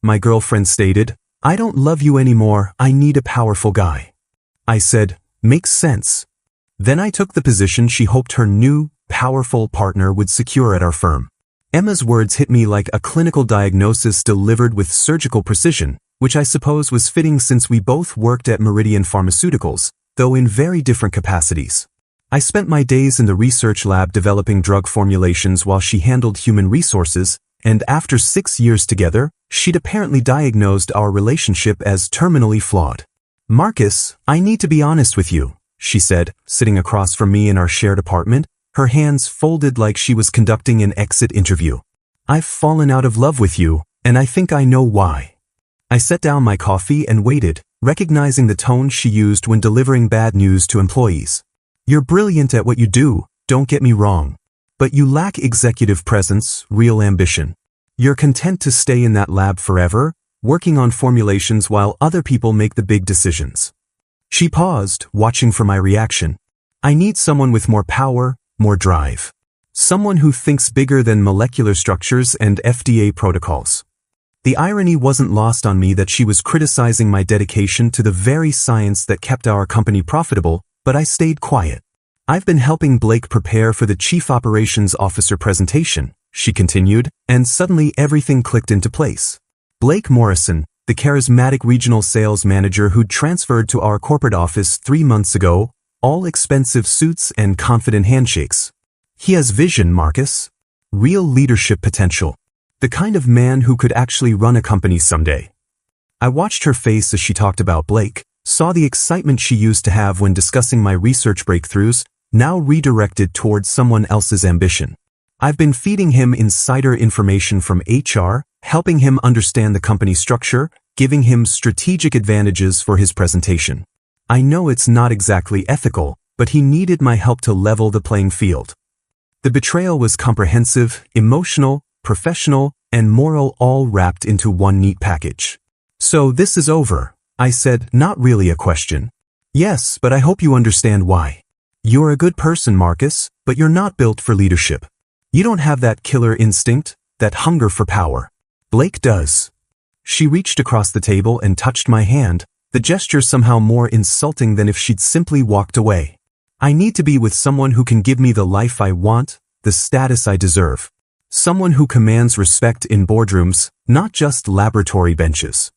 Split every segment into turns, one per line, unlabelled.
my girlfriend stated. I don't love you anymore, I need a powerful guy. I said, makes sense. Then I took the position she hoped her new, powerful partner would secure at our firm. Emma's words hit me like a clinical diagnosis delivered with surgical precision, which I suppose was fitting since we both worked at Meridian Pharmaceuticals, though in very different capacities. I spent my days in the research lab developing drug formulations while she handled human resources, and after 6 years together, she'd apparently diagnosed our relationship as terminally flawed. Marcus, I need to be honest with you, she said, sitting across from me in our shared apartment, her hands folded like she was conducting an exit interview. I've fallen out of love with you, and I think I know why. I set down my coffee and waited, recognizing the tone she used when delivering bad news to employees. You're brilliant at what you do, don't get me wrong. But you lack executive presence, real ambition. You're content to stay in that lab forever, working on formulations while other people make the big decisions. She paused, watching for my reaction. I need someone with more power, more drive. Someone who thinks bigger than molecular structures and FDA protocols. The irony wasn't lost on me that she was criticizing my dedication to the very science that kept our company profitable, but I stayed quiet. I've been helping Blake prepare for the Chief Operations Officer presentation, she continued, and suddenly everything clicked into place. Blake Morrison, the charismatic regional sales manager who'd transferred to our corporate office 3 months ago, all expensive suits and confident handshakes. He has vision, Marcus. Real leadership potential. The kind of man who could actually run a company someday. I watched her face as she talked about Blake, saw the excitement she used to have when discussing my research breakthroughs, now redirected towards someone else's ambition. I've been feeding him insider information from HR, helping him understand the company structure, giving him strategic advantages for his presentation. I know it's not exactly ethical, but he needed my help to level the playing field. The betrayal was comprehensive, emotional, professional, and moral, all wrapped into one neat package. So this is over, I said, not really a question. Yes, but I hope you understand why. You're a good person, Marcus, but you're not built for leadership. You don't have that killer instinct, that hunger for power. Blake does. She reached across the table and touched my hand, the gesture somehow more insulting than if she'd simply walked away. I need to be with someone who can give me the life I want, the status I deserve. Someone who commands respect in boardrooms, not just laboratory benches.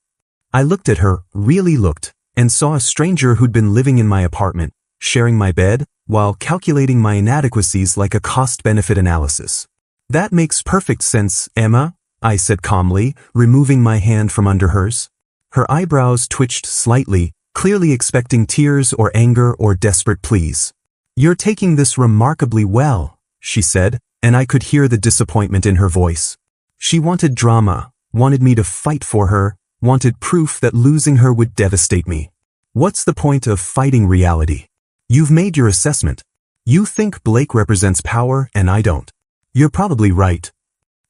I looked at her, really looked, and saw a stranger who'd been living in my apartment, sharing my bed, while calculating my inadequacies like a cost-benefit analysis. That makes perfect sense, Emma, I said calmly, removing my hand from under hers. Her eyebrows twitched slightly, clearly expecting tears or anger or desperate pleas. You're taking this remarkably well, she said, and I could hear the disappointment in her voice. She wanted drama, wanted me to fight for her, wanted proof that losing her would devastate me. What's the point of fighting reality? You've made your assessment. You think Blake represents power and I don't. You're probably right.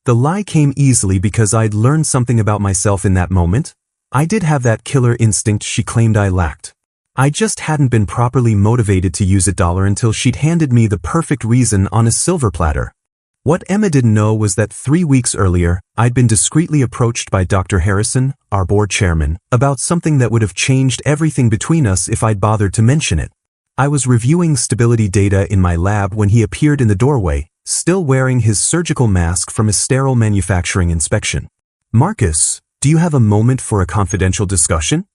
The lie came easily because I'd learned something about myself in that moment. I did have that killer instinct she claimed I lacked. I just hadn't been properly motivated to use it until she'd handed me the perfect reason on a silver platter. What Emma didn't know was that 3 weeks earlier, I'd been discreetly approached by Dr. Harrison, our board chairman, about something that would have changed everything between us if I'd bothered to mention it. I was reviewing stability data in my lab when he appeared in the doorway, still wearing his surgical mask from a sterile manufacturing inspection. Marcus, do you have a moment for a confidential discussion?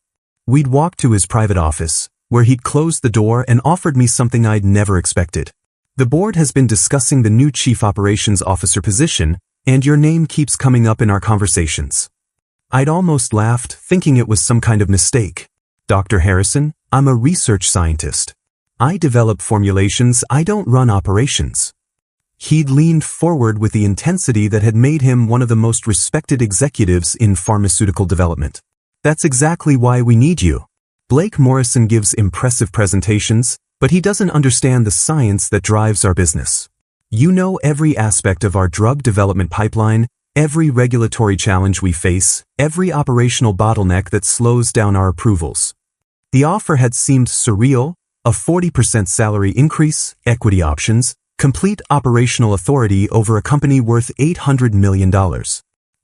We'd walked to his private office, where he'd closed the door and offered me something I'd never expected. The board has been discussing the new Chief Operations Officer position, and your name keeps coming up in our conversations. I'd almost laughed, thinking it was some kind of mistake. Dr. Harrison, I'm a research scientist. I develop formulations, I don't run operations. He'd leaned forward with the intensity that had made him one of the most respected executives in pharmaceutical development. That's exactly why we need you. Blake Morrison gives impressive presentations, but he doesn't understand the science that drives our business. You know every aspect of our drug development pipeline, every regulatory challenge we face, every operational bottleneck that slows down our approvals. The offer had seemed surreal, a 40% salary increase, equity options, complete operational authority over a company worth $800 million.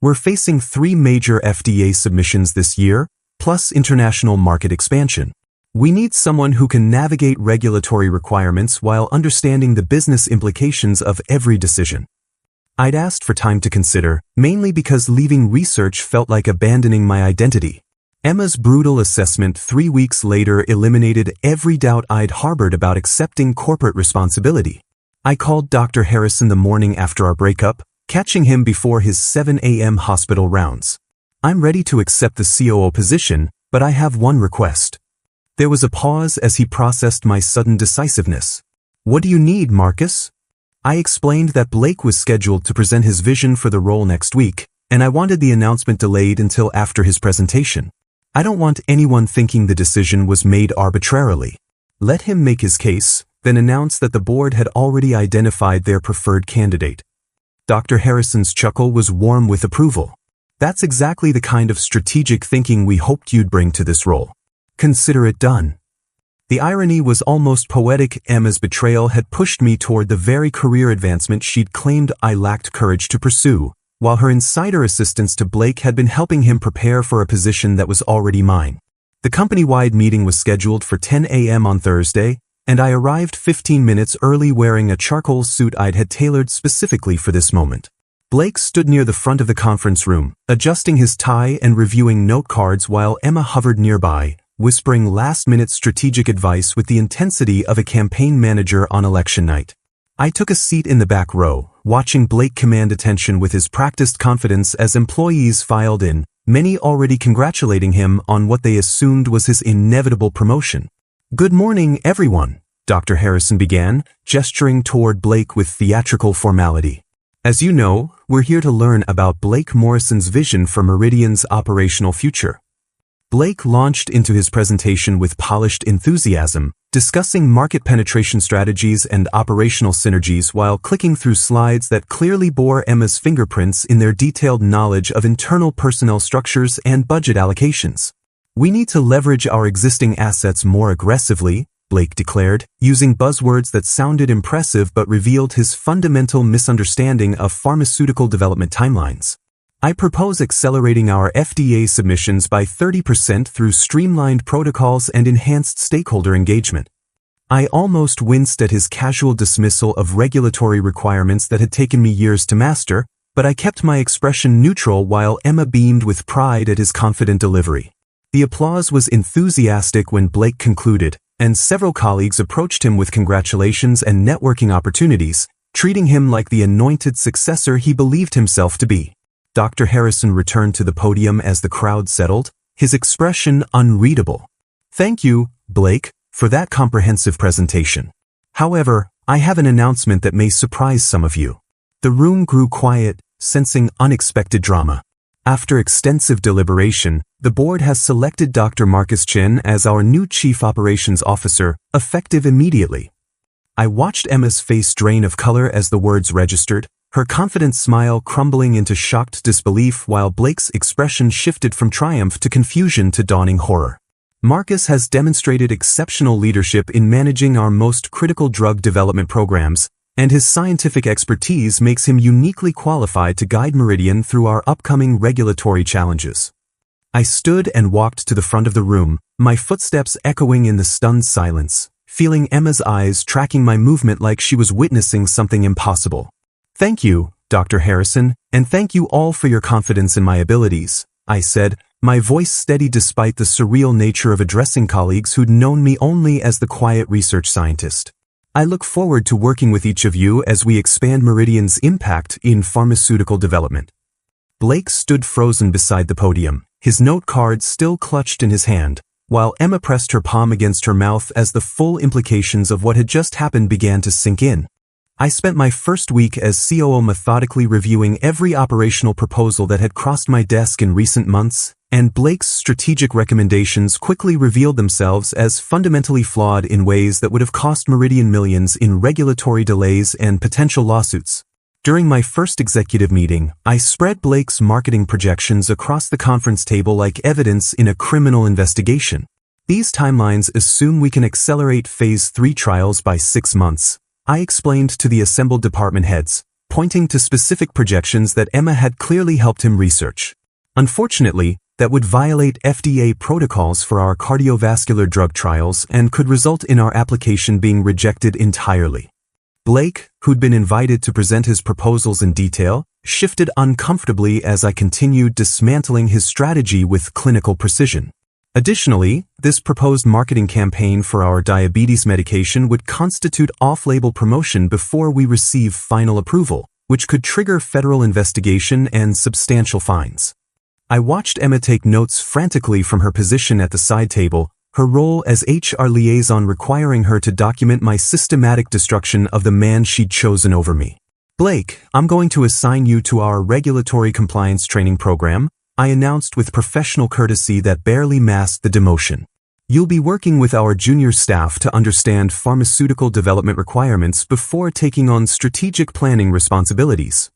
We're facing 3 major FDA submissions this year, plus international market expansion. We need someone who can navigate regulatory requirements while understanding the business implications of every decision. I'd asked for time to consider, mainly because leaving research felt like abandoning my identity. Emma's brutal assessment 3 weeks later eliminated every doubt I'd harbored about accepting corporate responsibility. I called Dr. Harrison the morning after our breakup, catching him before his 7 a.m. hospital rounds. I'm ready to accept the COO position, but I have one request. There was a pause as he processed my sudden decisiveness. What do you need, Marcus? I explained that Blake was scheduled to present his vision for the role next week, and I wanted the announcement delayed until after his presentation. I don't want anyone thinking the decision was made arbitrarily. Let him make his case, then announce that the board had already identified their preferred candidate. Dr. Harrison's chuckle was warm with approval. That's exactly the kind of strategic thinking we hoped you'd bring to this role. Consider it done. The irony was almost poetic. Emma's betrayal had pushed me toward the very career advancement she'd claimed I lacked courage to pursue, while her insider assistance to Blake had been helping him prepare for a position that was already mine. The company-wide meeting was scheduled for 10 a.m. on Thursday, and I arrived 15 minutes early wearing a charcoal suit I'd had tailored specifically for this moment. Blake stood near the front of the conference room, adjusting his tie and reviewing note cards while Emma hovered nearby, whispering last-minute strategic advice with the intensity of a campaign manager on election night. I took a seat in the back row, watching Blake command attention with his practiced confidence as employees filed in, many already congratulating him on what they assumed was his inevitable promotion. "Good morning, everyone," Dr. Harrison began, gesturing toward Blake with theatrical formality. "As you know, we're here to learn about Blake Morrison's vision for Meridian's operational future." Blake launched into his presentation with polished enthusiasm, discussing market penetration strategies and operational synergies while clicking through slides that clearly bore Emma's fingerprints in their detailed knowledge of internal personnel structures and budget allocations. "We need to leverage our existing assets more aggressively," Blake declared, using buzzwords that sounded impressive but revealed his fundamental misunderstanding of pharmaceutical development timelines. "I propose accelerating our FDA submissions by 30% through streamlined protocols and enhanced stakeholder engagement." I almost winced at his casual dismissal of regulatory requirements that had taken me years to master, but I kept my expression neutral while Emma beamed with pride at his confident delivery. The applause was enthusiastic when Blake concluded, and several colleagues approached him with congratulations and networking opportunities, treating him like the anointed successor he believed himself to be. Dr. Harrison returned to the podium as the crowd settled, his expression unreadable. "Thank you, Blake, for that comprehensive presentation. However, I have an announcement that may surprise some of you." The room grew quiet, sensing unexpected drama. After extensive deliberation, the board has selected Dr. Marcus Chen as our new Chief Operations Officer, effective immediately. I watched Emma's face drain of color as the words registered, her confident smile crumbling into shocked disbelief while Blake's expression shifted from triumph to confusion to dawning horror. Marcus has demonstrated exceptional leadership in managing our most critical drug development programs, and his scientific expertise makes him uniquely qualified to guide Meridian through our upcoming regulatory challenges. I stood and walked to the front of the room, my footsteps echoing in the stunned silence, feeling Emma's eyes tracking my movement like she was witnessing something impossible. "Thank you, Dr. Harrison, and thank you all for your confidence in my abilities," I said, my voice steady despite the surreal nature of addressing colleagues who'd known me only as the quiet research scientist. "I look forward to working with each of you as we expand Meridian's impact in pharmaceutical development." Blake stood frozen beside the podium, his note card still clutched in his hand, while Emma pressed her palm against her mouth as the full implications of what had just happened began to sink in. I spent my first week as COO methodically reviewing every operational proposal that had crossed my desk in recent months, and Blake's strategic recommendations quickly revealed themselves as fundamentally flawed in ways that would have cost Meridian millions in regulatory delays and potential lawsuits. During my first executive meeting, I spread Blake's marketing projections across the conference table like evidence in a criminal investigation. "These timelines assume we can accelerate Phase 3 trials by 6 months. I explained to the assembled department heads, pointing to specific projections that Emma had clearly helped him research. Unfortunately, that would violate FDA protocols for our cardiovascular drug trials and could result in our application being rejected entirely. Blake, who'd been invited to present his proposals in detail, shifted uncomfortably as I continued dismantling his strategy with clinical precision. Additionally, this proposed marketing campaign for our diabetes medication would constitute off-label promotion before we receive final approval, which could trigger federal investigation and substantial fines. I watched Emma take notes frantically from her position at the side table, her role as HR liaison requiring her to document my systematic destruction of the man she'd chosen over me. Blake, I'm going to assign you to our regulatory compliance training program, I announced with professional courtesy that barely masked the demotion. You'll be working with our junior staff to understand pharmaceutical development requirements before taking on strategic planning responsibilities.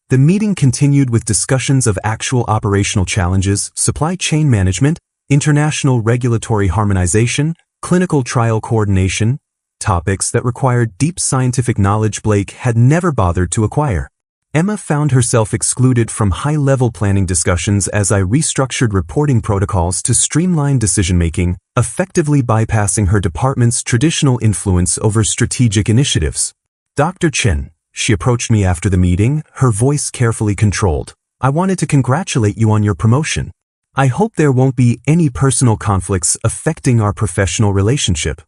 The meeting continued with discussions of actual operational challenges, supply chain management, international regulatory harmonization, clinical trial coordination, topics that required deep scientific knowledge Blake had never bothered to acquire. Emma found herself excluded from high-level planning discussions as I restructured reporting protocols to streamline decision-making, effectively bypassing her department's traditional influence over strategic initiatives. Dr. Chen, she approached me after the meeting, her voice carefully controlled. I wanted to congratulate you on your promotion. I hope there won't be any personal conflicts affecting our professional relationship.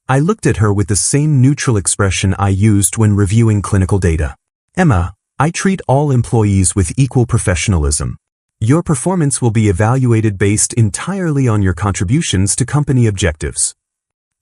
I looked at her with the same neutral expression I used when reviewing clinical data. Emma, I treat all employees with equal professionalism. Your performance will be evaluated based entirely on your contributions to company objectives.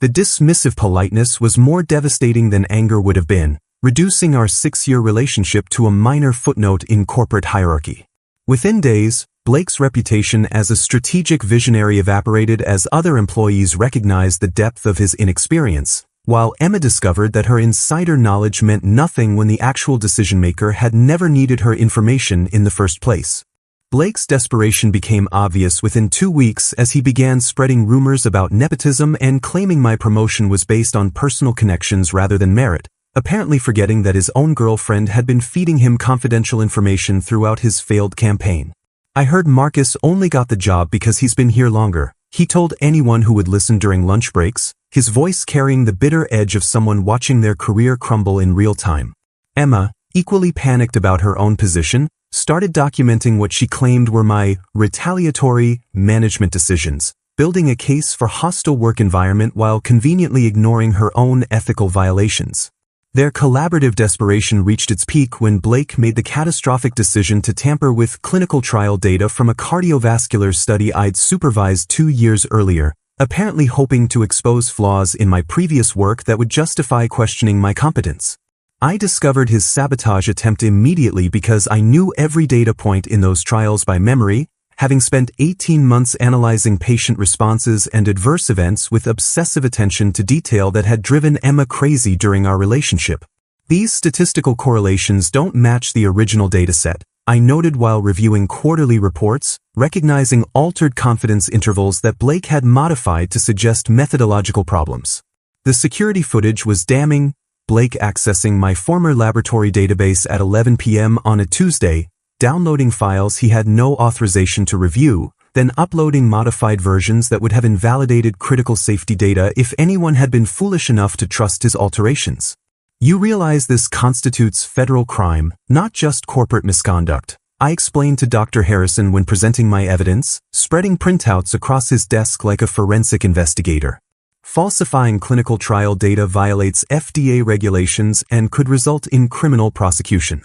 The dismissive politeness was more devastating than anger would have been, reducing our 6-year relationship to a minor footnote in corporate hierarchy. Within days, Blake's reputation as a strategic visionary evaporated as other employees recognized the depth of his inexperience, while Emma discovered that her insider knowledge meant nothing when the actual decision-maker had never needed her information in the first place. Blake's desperation became obvious within 2 weeks as he began spreading rumors about nepotism and claiming my promotion was based on personal connections rather than merit, apparently forgetting that his own girlfriend had been feeding him confidential information throughout his failed campaign. I heard Marcus only got the job because he's been here longer, he told anyone who would listen during lunch breaks, his voice carrying the bitter edge of someone watching their career crumble in real time. Emma, equally panicked about her own position, started documenting what she claimed were my retaliatory management decisions, building a case for hostile work environment while conveniently ignoring her own ethical violations. Their collaborative desperation reached its peak when Blake made the catastrophic decision to tamper with clinical trial data from a cardiovascular study I'd supervised 2 years earlier, apparently hoping to expose flaws in my previous work that would justify questioning my competence. I discovered his sabotage attempt immediately because I knew every data point in those trials by memory, having spent 18 months analyzing patient responses and adverse events with obsessive attention to detail that had driven Emma crazy during our relationship. These statistical correlations don't match the original dataset, I noted while reviewing quarterly reports, recognizing altered confidence intervals that Blake had modified to suggest methodological problems. The security footage was damning, Blake accessing my former laboratory database at 11 p.m. on a Tuesday, downloading files he had no authorization to review, then uploading modified versions that would have invalidated critical safety data if anyone had been foolish enough to trust his alterations. You realize this constitutes federal crime, not just corporate misconduct, I explained to Dr. Harrison when presenting my evidence, spreading printouts across his desk like a forensic investigator. Falsifying clinical trial data violates FDA regulations and could result in criminal prosecution.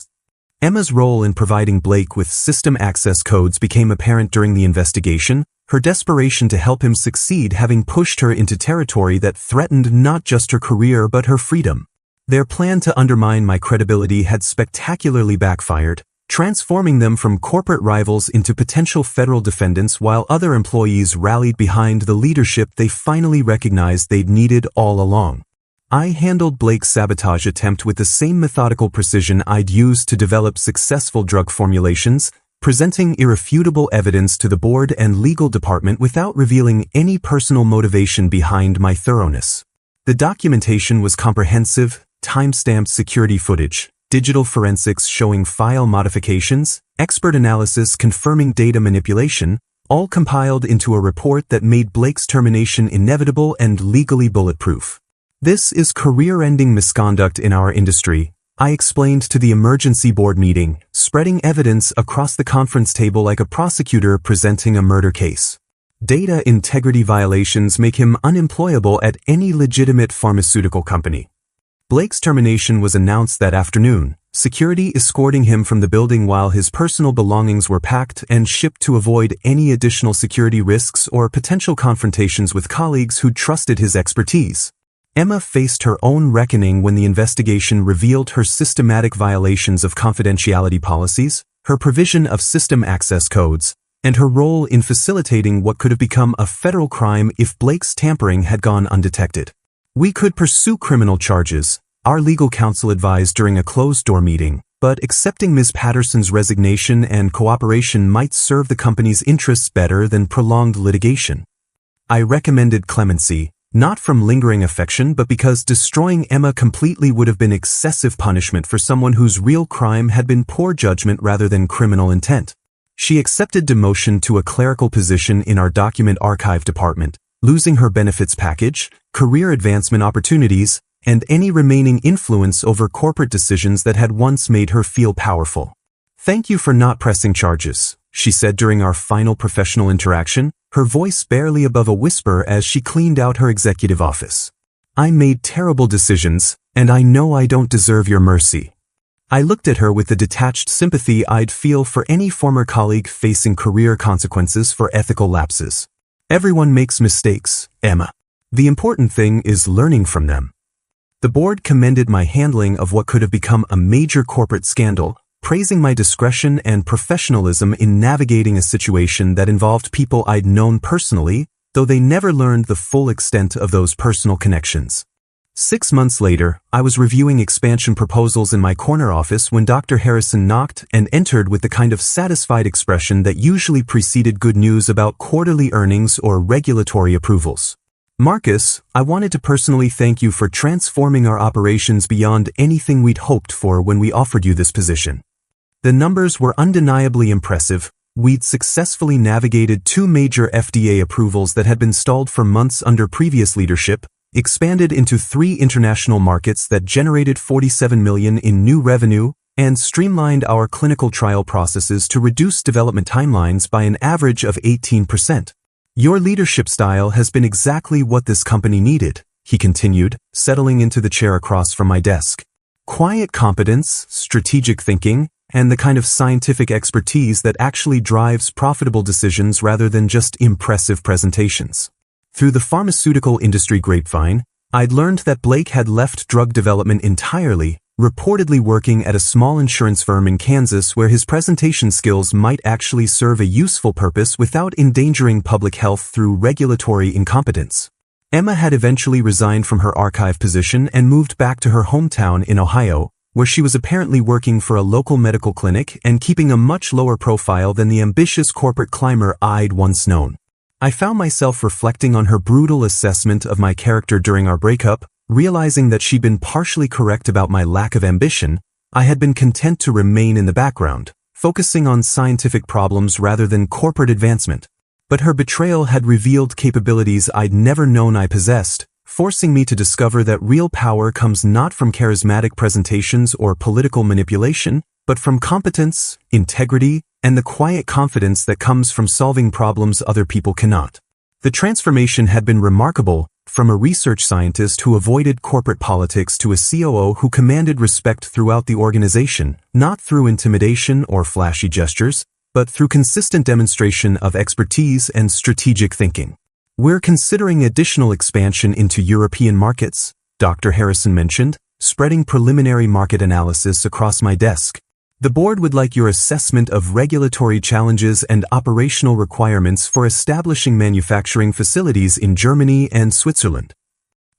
Emma's role in providing Blake with system access codes became apparent during the investigation, her desperation to help him succeed having pushed her into territory that threatened not just her career but her freedom. Their plan to undermine my credibility had spectacularly backfired, transforming them from corporate rivals into potential federal defendants while other employees rallied behind the leadership they finally recognized they'd needed all along. I handled Blake's sabotage attempt with the same methodical precision I'd used to develop successful drug formulations, presenting irrefutable evidence to the board and legal department without revealing any personal motivation behind my thoroughness. The documentation was comprehensive, time-stamped security footage, digital forensics showing file modifications, expert analysis confirming data manipulation, all compiled into a report that made Blake's termination inevitable and legally bulletproof. This is career-ending misconduct in our industry, I explained to the emergency board meeting, spreading evidence across the conference table like a prosecutor presenting a murder case. Data integrity violations make him unemployable at any legitimate pharmaceutical company. Blake's termination was announced that afternoon, security escorting him from the building while his personal belongings were packed and shipped to avoid any additional security risks or potential confrontations with colleagues who trusted his expertise. Emma faced her own reckoning when the investigation revealed her systematic violations of confidentiality policies, her provision of system access codes, and her role in facilitating what could have become a federal crime if Blake's tampering had gone undetected. We could pursue criminal charges, our legal counsel advised during a closed-door meeting, but accepting Ms. Patterson's resignation and cooperation might serve the company's interests better than prolonged litigation. I recommended clemency, not from lingering affection but because destroying Emma completely would have been excessive punishment for someone whose real crime had been poor judgment rather than criminal intent. She accepted demotion to a clerical position in our document archive department, losing her benefits package, career advancement opportunities, and any remaining influence over corporate decisions that had once made her feel powerful. "Thank you for not pressing charges," she said during our final professional interaction, her voice barely above a whisper as she cleaned out her executive office. "I made terrible decisions, and I know I don't deserve your mercy." I looked at her with the detached sympathy I'd feel for any former colleague facing career consequences for ethical lapses. "Everyone makes mistakes, Emma. The important thing is learning from them." The board commended my handling of what could have become a major corporate scandal, praising my discretion and professionalism in navigating a situation that involved people I'd known personally, though they never learned the full extent of those personal connections. 6 months later, I was reviewing expansion proposals in my corner office when Dr. Harrison knocked and entered with the kind of satisfied expression that usually preceded good news about quarterly earnings or regulatory approvals. "Marcus, I wanted to personally thank you for transforming our operations beyond anything we'd hoped for when we offered you this position. The numbers were undeniably impressive. We'd successfully navigated 2 major FDA approvals that had been stalled for months under previous leadership, expanded into 3 international markets that generated $47 million in new revenue, and streamlined our clinical trial processes to reduce development timelines by an average of 18%. Your leadership style has been exactly what this company needed," he continued, settling into the chair across from my desk. "Quiet competence, strategic thinking, and the kind of scientific expertise that actually drives profitable decisions rather than just impressive presentations." Through the pharmaceutical industry grapevine, I'd learned that Blake had left drug development entirely, reportedly working at a small insurance firm in Kansas where his presentation skills might actually serve a useful purpose without endangering public health through regulatory incompetence. Emma had eventually resigned from her archive position and moved back to her hometown in Ohio, where she was apparently working for a local medical clinic and keeping a much lower profile than the ambitious corporate climber I'd once known. I found myself reflecting on her brutal assessment of my character during our breakup, realizing that she'd been partially correct about my lack of ambition. I had been content to remain in the background, focusing on scientific problems rather than corporate advancement. But her betrayal had revealed capabilities I'd never known I possessed, forcing me to discover that real power comes not from charismatic presentations or political manipulation, but from competence, integrity, and the quiet confidence that comes from solving problems other people cannot. The transformation had been remarkable, from a research scientist who avoided corporate politics to a COO who commanded respect throughout the organization, not through intimidation or flashy gestures, but through consistent demonstration of expertise and strategic thinking. "We're considering additional expansion into European markets," Dr. Harrison mentioned, spreading preliminary market analysis across my desk. "The board would like your assessment of regulatory challenges and operational requirements for establishing manufacturing facilities in Germany and Switzerland."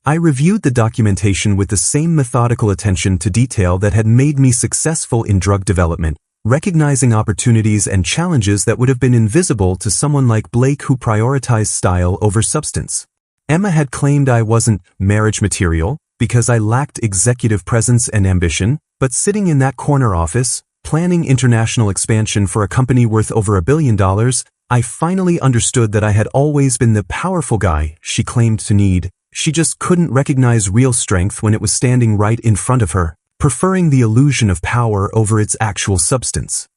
I reviewed the documentation with the same methodical attention to detail that had made me successful in drug development, recognizing opportunities and challenges that would have been invisible to someone like Blake who prioritized style over substance. Emma had claimed I wasn't marriage material because I lacked executive presence and ambition, But sitting in that corner office, planning international expansion for a company worth over $1 billion, I finally understood that I had always been the powerful guy she claimed to need. She just couldn't recognize real strength when it was standing right in front of her, preferring the illusion of power over its actual substance.